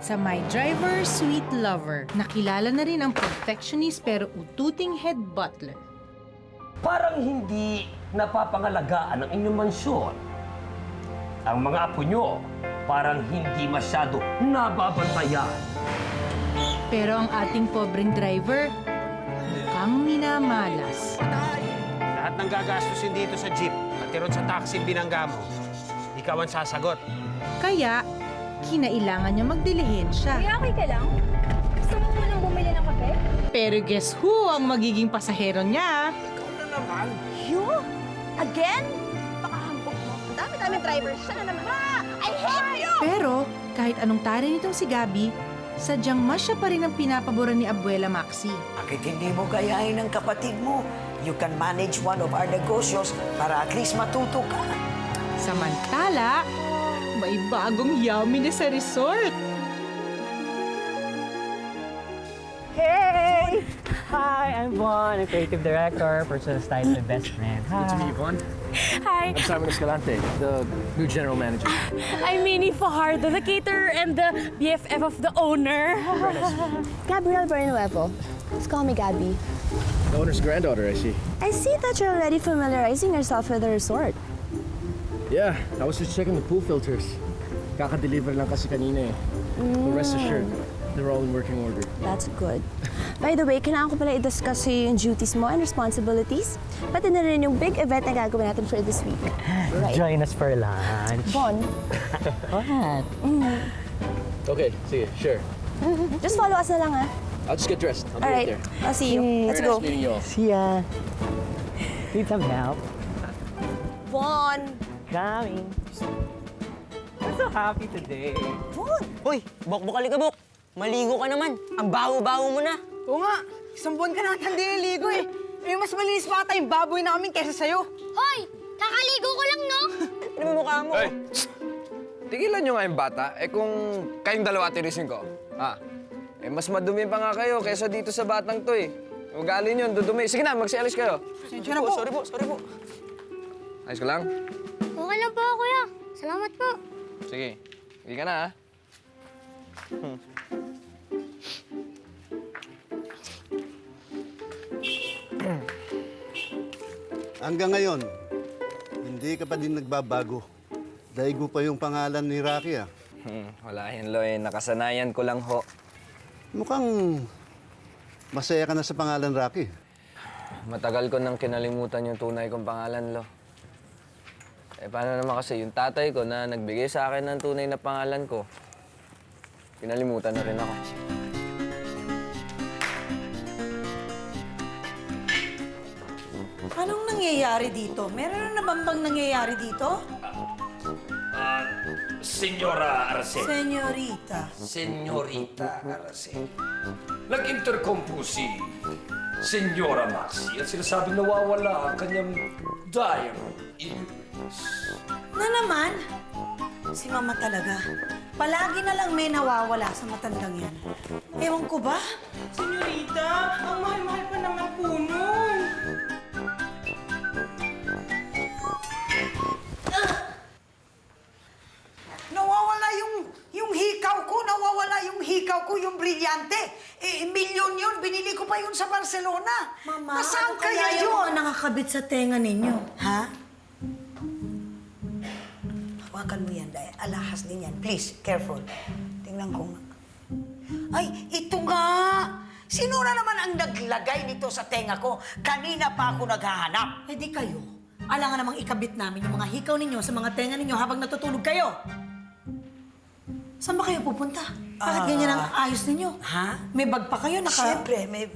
sa My Driver, Sweet Lover. Nakilala na rin ang perfectionist pero ututing head butler. Parang hindi napapangalagaan ang inyong mansyon. Ang mga apo nyo, parang hindi masyado nababantayan. Pero ang ating pobreng driver, mukhang minamalas. Lahat ng gagastusin dito sa jeep, pati ron sa taxi binangga mo, ikaw ang sasagot. Kaya, kinailangan niya magdilihensya. Kuya, okay ka lang? Gusto mo munang bumili ng kape? Pero guess who ang magiging pasahero niya? Ikaw na naman. You? Again? Baka hambog mo. Ang dami-dami driver. Siya na naman. I hate you! Pero, kahit anong tari nitong si Gabi, sadyang mas siya pa rin ang pinapaboran ni Abuela Maxi. Bakit hindi mo gayahin ng kapatid mo? You can manage one of our negocios para at least matuto ka. Samantala, may bagong yummy na sa resort. Hey! Hi, I'm Juan, a creative director, personal stylist, and best friend. Hi. Good to meet you, Vaughn. Hi, I'm Simon Escalante, the new general manager. I'm Minnie Fajardo, the caterer and the BFF of the owner. Gabrielle Bernuevo. Just call me Gabby. The owner's granddaughter, I see. I see that you're already familiarizing yourself with the resort. Yeah, I was just checking the pool filters. Kaka-deliver lang kasi kanina eh. But rest assured, they're all in working order. That's good. By the way, kailangan ko pala i-discuss sa'yo yung duties mo and responsibilities. Pati na rin yung big event na gagawin natin for this week. Right. Join us for lunch. Bon, What? Okay, sige, sure. just follow us na lang, ha? I'll just get dressed. I'll be All right right, there. I'll see you. Let's Very go. nice meeting you all. See ya. Need some help? Bon! Coming. I'm so happy today. Hoy, bok-bokalikabok. Maligo ka naman. Ang baho-baho mo na. Oo nga, isang buwan ka na hindi naligo eh. Eh, mas malinis pa ata yung baboy namin kaysa sa'yo. Hoy! Kakaligo ko lang, no? Ano mo mukha mo? Hey! Tigilan nyo nga yung bata. Eh kung kayong dalawa tirisin ko, eh mas madumi pa nga kayo kaysa dito sa batang to eh. Ugali nyo, dudumi. Sige na, magsialis kayo. Sensya na po. Sorry po. Ayos ka lang? Okay lang po, kuya. Salamat po. Sige. Hindi ka na, ha? Hanggang ngayon, hindi ka pa din nagbabago. Daigo pa yung pangalan ni Rocky, ah. Wala yan, Loy. Nakasanayan ko lang ho. Mukhang masaya ka na sa pangalan Rocky. Matagal ko nang kinalimutan yung tunay kong pangalan, Lo. Eh, paano naman kasi yung tatay ko na nagbigay sa akin ng tunay na pangalan ko, kinalimutan na rin ako. Anong nangyayari dito? Meron na naman bang nangyayari dito? Senyora Araceli. Senyorita. Senyorita Araceli. Nag-intercom po si Senyora Maxi at sinasabing nawawala ang kanyang diary. Na naman? Si Mama talaga. Palagi na lang may nawawala sa matandang yan. Ewan ko ba? Senyorita, ang mahal-mahal pa naman po nun. Nawawala yung hikaw ko, nawawala yung hikaw ko, yung brilyante. Eh, milyon yun, binili ko pa yun sa Barcelona. Mama, Nasaan ano kaya kaya yung yun? mga nakakabit sa tenga ninyo? Ha? Hawakan mo yan, dahil alahas din yan. Please, careful. Tingnan ko nga. Ay, ito nga! Sino na naman ang naglagay nito sa tenga ko? Kanina pa ako naghahanap. Eh di kayo. Alangan namang ikabit namin yung mga hikaw ninyo sa mga tenga ninyo habang natutulog kayo. Saan ba kayo pupunta? Bakit ganyan ang ayos ninyo? Ha? May bag pa kayo, Siyempre, may...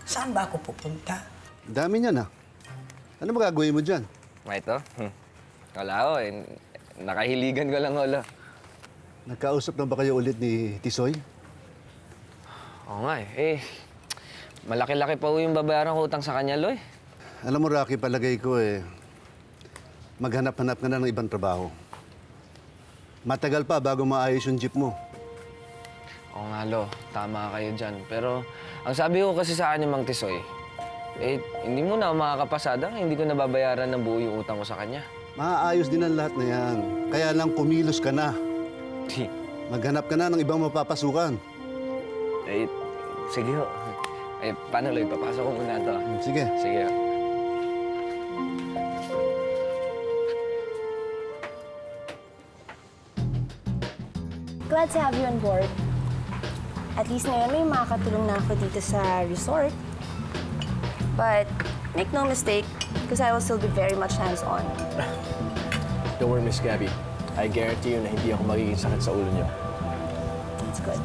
Saan ba ako pupunta? Dami niyan, ah. Ano magagawin mo dyan? Ito? Wala ho, eh. Nakahiligan ko lang, Holo. Nagkausap na ba kayo ulit ni Tisoy? Oo nga eh. Malaki-laki pa ho yung babayaran ko utang sa kanya, Loy. Alam mo, Rocky, palagay ko maghanap-hanap ka na ng ibang trabaho. Matagal pa bago maayos yung jeep mo. Oo nga, Lo. Tama kayo dyan. Pero ang sabi ko kasi sa akin ni Mang Tisoy, hindi mo na makakapasada, hindi ko nababayaran ng buo yung utang ko sa kanya. Maaayos din ang lahat na yan. Kaya lang kumilos ka na. Maghanap ka na ng ibang mapapasukan. Eh, sige ho. Eh, paano Loy? Papasok ko muna ito. Sige. Sige ho. Glad to have you on board. At least ngayon may makakatulong na ako dito sa resort. But make no mistake, because I will still be very much hands-on. Don't worry, Miss Gabby. I guarantee you na hindi ako magiging sakit sa ulo niyo. That's good.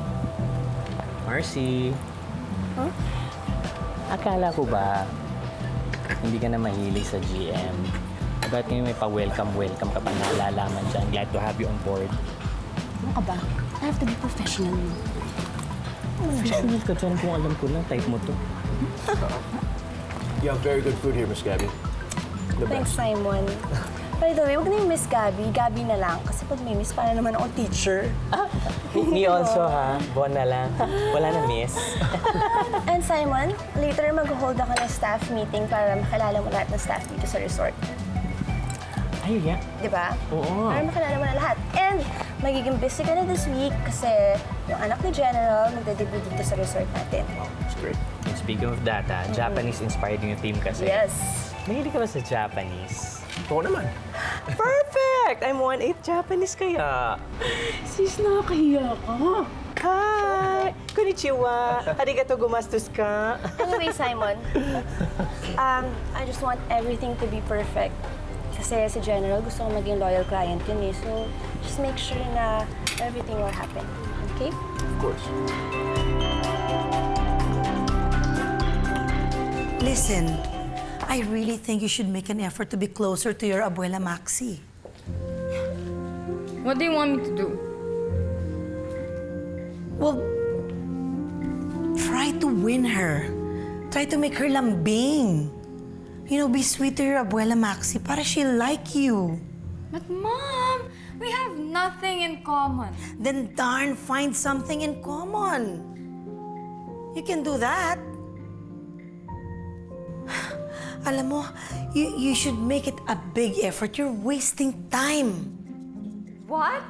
Marcy. Huh? Akala ko ba hindi ka na mahilig sa GM? Bakit ngayon may pa-welcome ka pa na lalaman dyan? Glad to have you on board. Ano ka ba? I have to be professional. Professional ka dyan kung alam ko lang. Type mo to. You have very good food here, Miss Gabby. The Thanks, best. Simon. By the way, huwag na yung Miss Gabby. Gabby na lang. Kasi pag may miss, para naman ako teacher. Me also, ha? Bon na lang. Wala na miss. And Simon, later mag-hold ako ng staff meeting para makilala mo lahat ng staff dito sa resort. Ay, yeah. Di ba? Oo. Para makilala mo na lahat. And magiging busy ka na this week kasi yung anak ni General magde-debut dito sa resort natin. That's great. And speaking of that, Japanese-inspired yung team kasi. Yes. Mahilig ka ba sa Japanese? Oo naman. Perfect! I'm 1/8 Japanese kaya. Sis, nakakahiya ka. Hi! Konnichiwa! Arigato gumastos ka. Anyway, Simon, I just want everything to be perfect. Kasi si General gusto ko maging loyal client yun eh. So, just make sure na everything will happen. Okay? Of course. Listen, I really think you should make an effort to be closer to your abuela Maxi. What do you want me to do? Well, try to win her. Try to make her lambing. You know, be sweet to your abuela Maxi para she'll like you. But Mom, we have nothing in common. Then darn, find something in common. You can do that. Alam mo, you should make it a big effort. You're wasting time. What?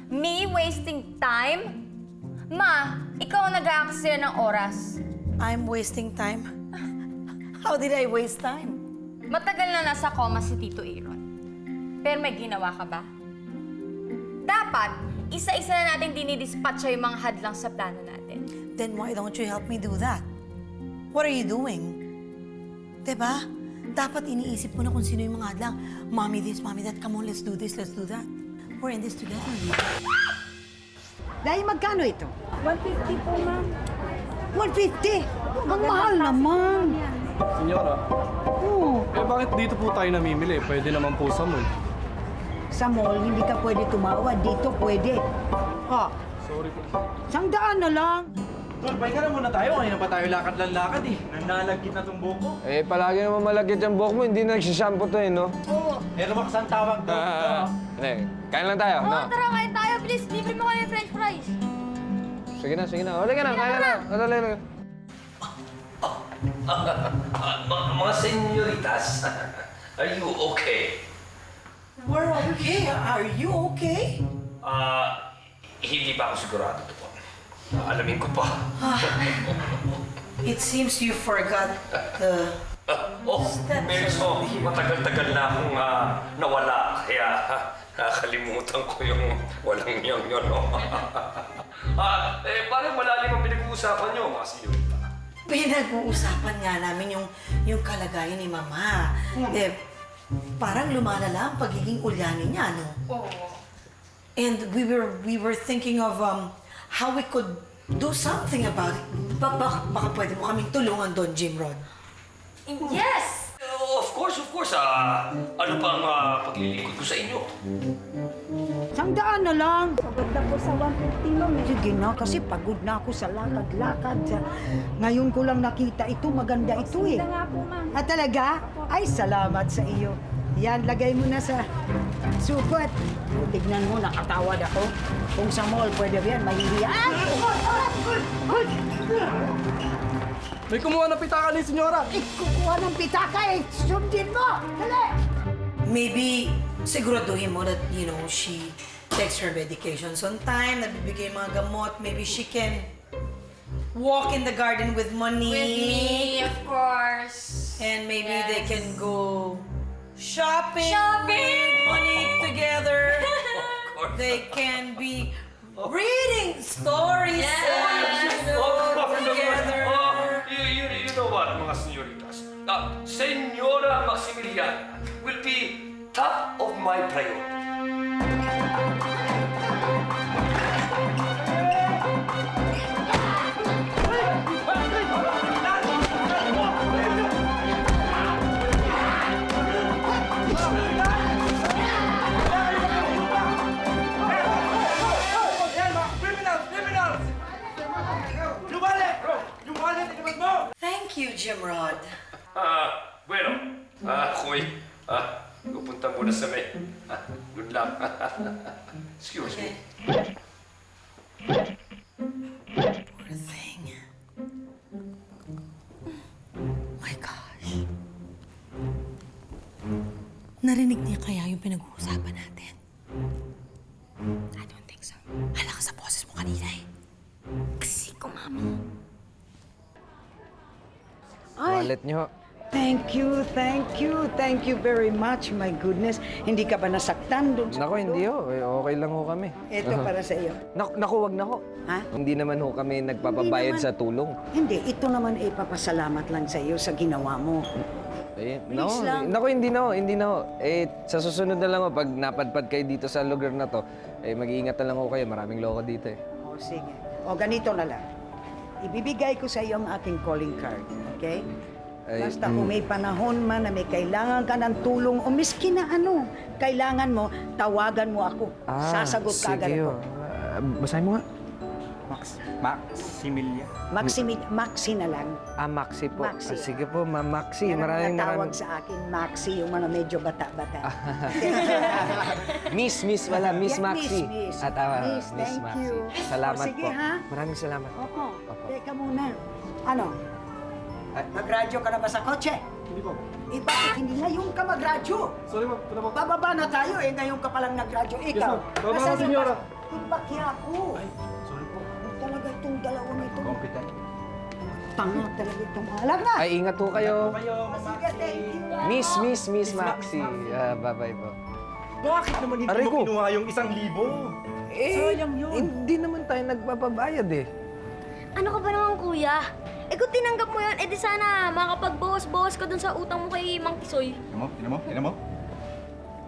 Me wasting time? Ma, ikaw ang nag-aaksaya ng oras. I'm wasting time? How did I waste time? Matagal na nasa coma si Tito Aaron. Pero may ginawa ka ba? Dapat, isa-isa na natin dinidispatcha yung mga hadlang sa plano natin. Then why don't you help me do that? What are you doing? Diba? Dapat iniisip mo na kung sino yung mga hadlang. Mommy this, mommy that. Come on, let's do this, let's do that. We're in this together. Dahil magkano ito? 150 po, ma'am. 150? Ang mahal naman. Senyora. Oo. Eh, bakit dito po tayo namimili? Pwede naman po sa mall. Sa mall, hindi ka pwede tumawad. Dito pwede. Oh, Sorry po. 100 na lang. Tol, pahinga na muna tayo. Kanina pa tayo lakad eh. Nanalagkit na tong buhok ko. Eh, palagi naman malagkit yung buhok mo. Hindi na nagsishampoo to eh, no? Oo. Eh, lumakas ang tawag doon. Hindi, kain lang tayo, no? Tara, kain tayo. Please, libre mo kami french fries. Sige na, sige na. Wala ka na, kaya na. Wala. Mga senyoritas, are you okay? We're okay. Are you okay? Hindi pa ako sigurado ito po. Alamin ko pa. It seems you forgot the... Medyo matagal-tagal na akong nawala, kaya nakalimutan ko yung walang yun, no? Parang malalim ang pinag-uusapan nyo, mga senyorita. Pinag-uusapan nga namin yung kalagayan ni Mama. Eh, parang lumalala ang pagiging ulyani niya, no? Oo. And we were thinking of how we could do something about it. Baka pwede mo kaming tulungan doon, Jim Rod. Yes! Of course. Ano pang paglilingkod ko sa inyo? 100 na lang. Sagad na po sa 150, ma'am. Sige na, kasi pagod na ako sa lakad-lakad. Ngayon ko lang nakita ito. Maganda ito eh. Ah, talaga? Ay, salamat sa iyo. Yan, lagay mo na sa supot. Tignan mo, nakatawad ako. Kung sa mall, pwede yan, mahihiya. May kumuha ng pitaka ni Senyora. Kukuha ng pitaka eh. Sundin mo! Dali! Maybe siguraduhin mo that, you know, she takes her medications on time, nabibigay yung mga gamot. Maybe she can walk in the garden with Monique. With me, of course. And maybe they Yes. can go shopping. Shopping! With Monique together. Of course. They can be reading stories. Together. You know what, mga señoritas? Señora Maximiliana will be top of my priority. Thank you, Jimrod. Bueno, ako'y pupunta muna sa may. Good luck. Excuse me. Poor thing. My gosh. Narinig niya kaya yung pinag-uusapan natin? I don't think so. Hala ka sa boses mo kanina eh. Kasi ko, Mami. Wallet niyo. Thank you very much. My goodness, hindi ka ba nasaktan doon sa Nako, hindi ho. Okay lang ho kami. Ito para sa iyo. Naku, wag na ho. Ha? Hindi naman ho kami nagpapabayad Hindi naman. sa tulong. Hindi, ito naman ay papasalamat lang sa iyo sa ginawa mo. Eh, Please lang. Naku, hindi na ho. Eh, sa susunod na lang ho, pag napadpad kayo dito sa lugar na to, eh, mag-iingat na lang ho kayo. Maraming loko dito eh. O, sige. O, ganito na lang. Ibibigay ko sa iyo ang aking calling card, okay? Ay, Basta kung may panahon man na may kailangan ka ng tulong o miski na ano, kailangan mo, tawagan mo ako. Sasagot ka agad sige ako. ho. Basahin mo nga. Maxi na lang. Maxi po. Maxi. Sige po, Ma'am Maxi. Yan ang Maraming natawag sa akin, Maxi, yung mga medyo bata-bata. Miss Yeah, Maxi. Miss. At Miss, thank Maxi. you. Salamat O, sige, po. ha? Maraming salamat. Oo. Teka muna. Ano? Nagradyo ka na ba sa kotse? Hindi po. Eh, bakit hindi ngayon ka magradyo? Sorry po, ito po. Bababa na tayo eh, ngayon ka palang nagradyo. Ikaw, ma'am. Bababa nasaan na, senyora. yung bakya ko? Ay, sorry po. Talaga itong dalawang ito. Competent. Tanga talaga itong alam na. Ay, ingat po kayo. Sige, thank you. Miss Maxi. Bye-bye po. Bakit naman hindi Aray mo ko. kinuha yung 1,000? Sayang yun. Hindi naman tayo nagpapabayad eh. Ano ka ba naman, kuya? Eh kung tinanggap mo yun, edi sana makapagbawas-bawas ka dun sa utang mo kay Mang Kisoy. Tinan mo?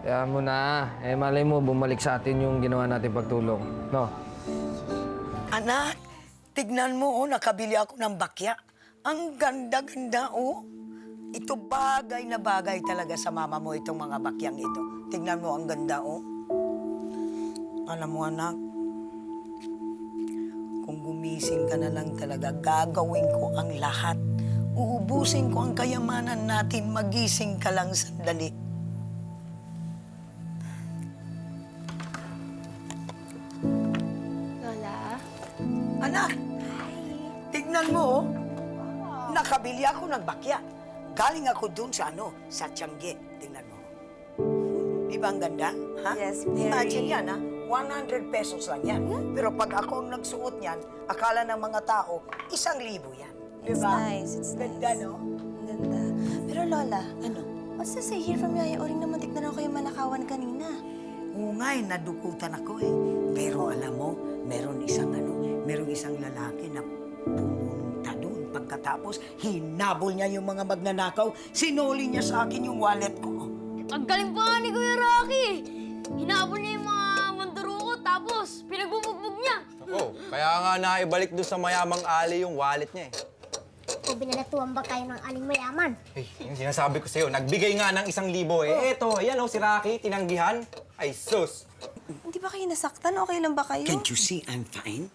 Kaya mo na. Eh, malay mo, bumalik sa atin yung ginawa natin pagtulong. No? Anak, tignan mo, nakabili ako ng bakya. Ang ganda-ganda, oh. Ito bagay na bagay talaga sa mama mo itong mga bakyang ito. Tignan mo, ang ganda, oh. Alam mo, anak, kung gumising ka na lang talaga, gagawin ko ang lahat. Uubusin ko ang kayamanan natin, magising ka lang sandali. Lola? Anak, tignan mo, oh. Nakabili ako ng bakya. Galing ako dun sa sa Tiangge. Tingnan mo. Di ba ang ganda? Ha? Yes, very. Imagine yan, ha? 100 pesos lang yan. Pero pag ako ang nagsuot niyan, akala ng mga tao, 1,000 yan. Di It's ba? nice, it's Ganda, nice. no? Ang ganda. Pero Lola, what's to say here from Yaya Oring na muntik na raw kayo manakawan kanina? Oo nga, nadukutan ako eh. Pero alam mo, meron isang lalaki na pumunta doon. Pagkatapos, hinabol niya yung mga magnanakaw. Sinuli niya sa akin yung wallet ko. Ang galing pa nga ni Kuya Rocky! Hinabol niya yung mga mandurukot, tapos pinagbubugbog niya. Oo, kaya nga naibalik doon sa mayamang ali yung wallet niya eh. O binalatuan ba kayo ng aling mayaman? Eh, yung sinasabi ko sa'yo, nagbigay nga ng 1,000 eh. Eto, ayan si Rocky, tinanggihan. Ay, sus! Hindi ba kayo nasaktan? Okay lang ba kayo? Can't you see I'm fine?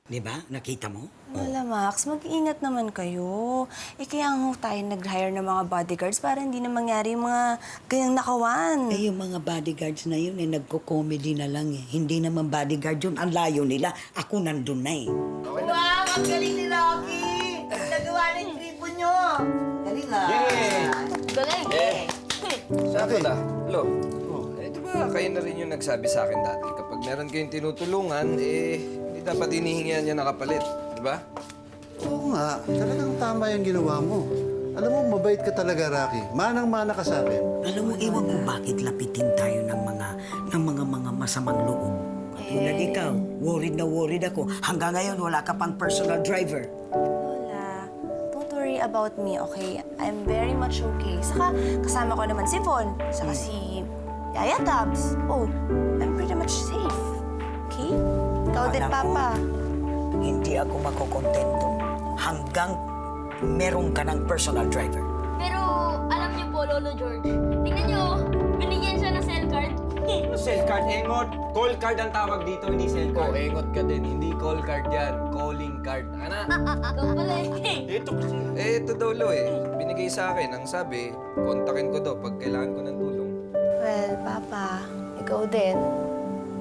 Di ba? Nakita mo? Lola Max, mag-iingat naman kayo. Eh kaya nga tayo nag-hire ng mga bodyguards para hindi na mangyari yung mga ganyang nakawan. Eh, yung mga bodyguards na yun, nagko-comedy na lang eh. Hindi naman bodyguard yun. Ang layo nila. Ako nandun na eh. Wow, ang galing ni Rocky! Nagawa na yung tripo nyo! Galing ah! Galing! Saan ka na? Hello? Eh, di ba kayo na rin yung nagsabi sa akin dati kapag pag meron kayong tinutulungan, hindi dapat hinihingihan niya nakapalit. Di ba? Oo nga, talagang tama yung ginawa mo. Alam mo, mabait ka talaga, Rocky. Manang-mana ka sa akin. Alam mo, ewan ko bakit lapitin tayo ng mga masamang loob. Katulad ikaw, worried na worried ako. Hanggang ngayon, wala ka pang personal driver. Lola, don't worry about me, okay? I'm very much okay. Saka kasama ko naman si Von, saka si Yaya Tabs. Oh, I'm pretty much safe. Okay? Ikaw din, Alam mo, Papa. Hindi ako makokontento hanggang meron ka ng personal driver. Pero alam niyo po, Lolo George, tingnan niyo, binigyan siya ng cell card. Ano cell card, Engot? Call card ang tawag dito, hindi cell card. Engot ka din. Hindi call card yan. Calling card. Ana? Ikaw pala eh. Ito kasi. Ito daw, Lo, binigay sa akin. Ang sabi, kontakin ko daw pag kailangan ko ng tulong. Well, Papa, ikaw din.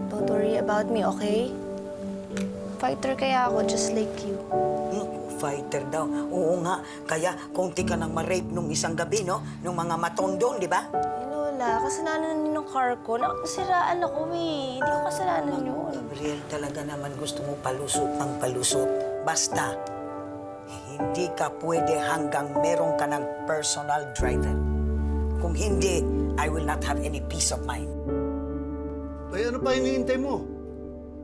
Don't worry about me, okay? Fighter kaya ako, just like you. Fighter daw. Oo nga. Kaya konti ka nang ma-rape nung isang gabi, no? Nung mga matondong, di ba? Lola, kasalanan niyo ng car ko. Nasiraan ako eh. Hindi ko kasalanan yun. Gabriel, talaga naman gusto mo palusot ng palusot. Basta, hindi ka pwede hanggang meron ka ng personal driver. Kung hindi, I will not have any peace of mind. Ay, ano pa hinihintay mo?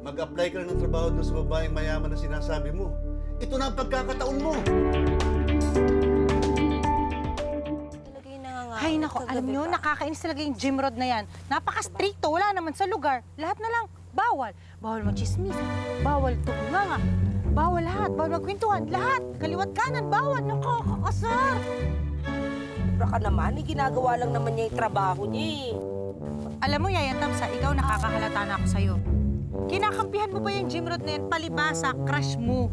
Mag-apply ka na ng trabaho doon sa babaeng mayaman na sinasabi mo. Ito na ang pagkakataon mo. Ay, nako, alam nyo, nakakainis talaga yung gym rod na yan. Napaka-stricto, wala naman sa lugar. Lahat na lang, bawal. Bawal mag-chismis, bawal tuganga, bawal lahat, bawal magkwentuhan, lahat. Kaliwat kanan, bawal, nakakasar. Sobra ka naman, ginagawa lang naman niya yung trabaho niya eh. Alam mo, Yaya Tabsa, ikaw nakakahalata na ako sa'yo. Kinakampihan mo ba yung gym rod na yan, palibasa, crush mo?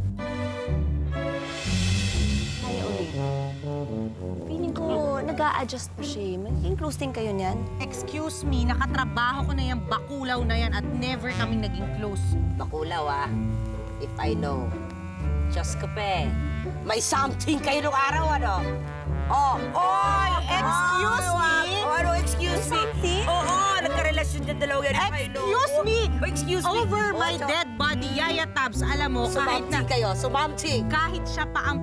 Kaya ulit. Feeling ko, nag-a-adjust pa siya. Magiging close din kayo niyan. Excuse me, nakatrabaho ko na yung bakulaw na yan at never kaming naging close. Bakulaw ah, if I know. Diyos ko pa may something kayo nung araw, ano? Oh! Oy! Excuse me! Ano, excuse me? Oo, nagkarelasyon dyan dalawa yan. Excuse me! Excuse me! Over my dead body, Yaya Tabs, alam mo, kahit na... Sumamsi! Kahit siya pa ang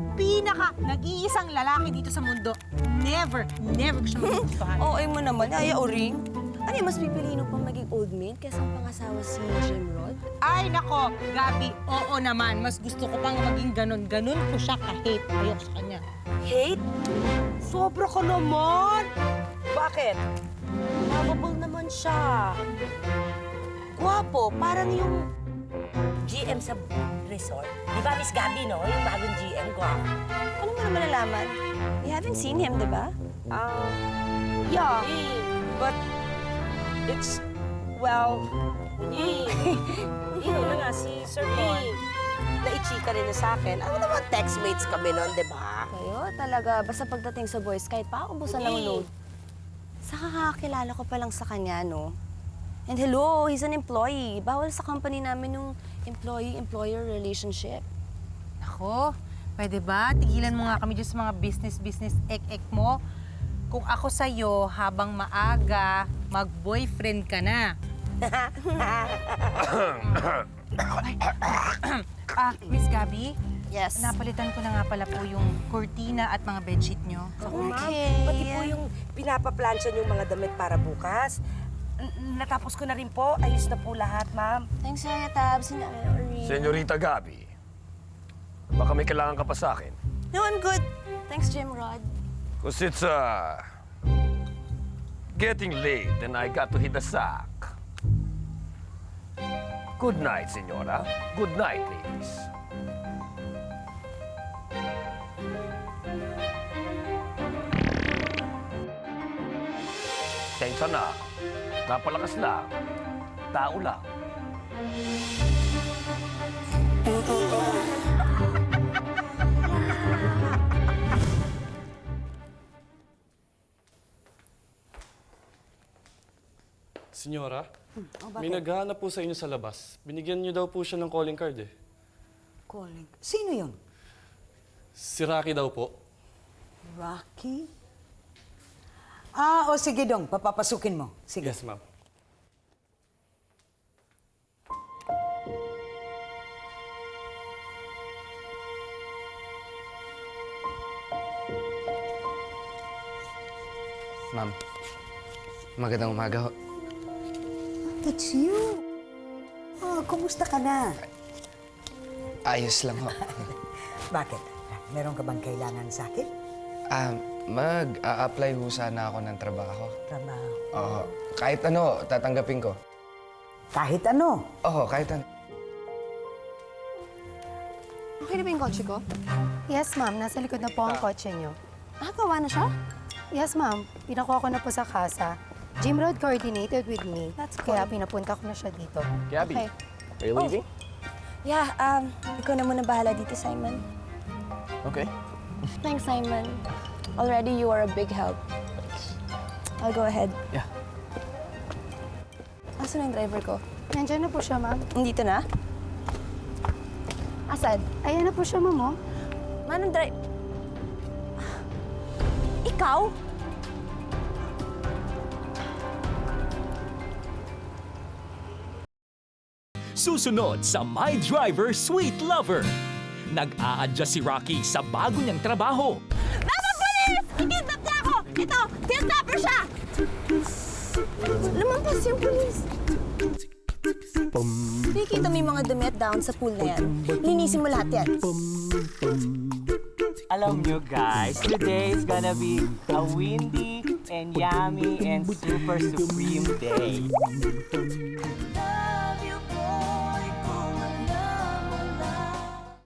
nag-iisang lalaki dito sa mundo, never ko siya magugustuhan. Oo, mo naman. Yaya Oring. Ano yung mas pipiliin mo pang maging old maid kaysa ang pangasawa si Jim Rod? Ay, nako, Gabi, oo naman. Mas gusto ko pang maging ganun. Ganun ko siya ka-hate. Ayoko sa kanya. Hate? Sobra ka naman! Bakit? Lovable naman siya. Gwapo, parang yung GM sa resort. Di ba, Miss Gabi, no? Yung bagong GM, gwapo. Ano mo naman nalaman? You haven't seen him, di ba? Yeah. But it's, well, yun na nga, si Sir Bon, naichika rin niya sa akin. Ano naman, textmates kami nun, di ba? Kayo, talaga. Basta pagdating sa boys, kahit pa ubusan ng load. Saka kakakilala ko pa lang sa kanya, no? And hello, he's an employee. Bawal sa company namin yung employee-employer relationship. Nako, pwede ba? Tigilan mo nga kami dyan sa mga business, ek-ek mo. Kung ako sa'yo, habang maaga, mag-boyfriend ka na. Miss Gabi? Yes? Napalitan ko na nga pala po yung kurtina at mga bedsheet nyo. Ako, ma'am. Pati po yung pinapaplansya yung mga damit para bukas. Natapos ko na rin po. Ayos na po lahat, ma'am. Thanks, Yaya Tabs. Senyorita Gabi, baka may kailangan ka pa sa akin. No, I'm good. Thanks, Jim Rod. Because it's getting late and I got to hit the sack. Good night, Senora. Good night, ladies. Tensya na. Napalakas lang. Tao lang. Senyora, bakit? may naghahanap po sa inyo sa labas. Binigyan niyo daw po siya ng calling card eh. Calling. Sino yun? Si Rocky daw po. Rocky? O sige dong, papapasukin mo. Sige. Yes, ma'am. Ma'am, magandang umaga ho. That's you. Oh, kumusta ka na? Ayos lang ho. Bakit? Meron ka bang kailangan sa akin? Mag-a-apply ho sana ako ng trabaho. Trabaho? Oo. Kahit ano, tatanggapin ko. Kahit ano? Oo, kahit ano. Okay na ba yung kotse ko? Yes, ma'am. Nasa likod na po ang kotse niyo. Gawa na siya? Yes, ma'am. Pinakuha ko na po sa kasa. Jim Road coordinated with me. That's cool. Kaya pinapunta ko na siya dito. Gabby, Okay. are you leaving? Yeah, ikaw na muna bahala dito, Simon. Okay. Thanks, Simon. Already you are a big help. I'll go ahead. Yeah. Asan na yung driver ko? Nandiyan na po siya, ma'am. Nandito na? Asan? Ayan na po siya, ma'am, oh. Manong Ikaw? Susunod sa My Driver Sweet Lover. Nag-a-adjust si Rocky sa bago niyang trabaho. Mama, police! Kidnap niya ako! Ito, kidnapper siya! Lumampas yung police. Nakikita mo yung mga dumi at down sa pool na yan. Linisin mo lahat yan. Alam nyo guys, today is gonna be a windy and yummy and super supreme day.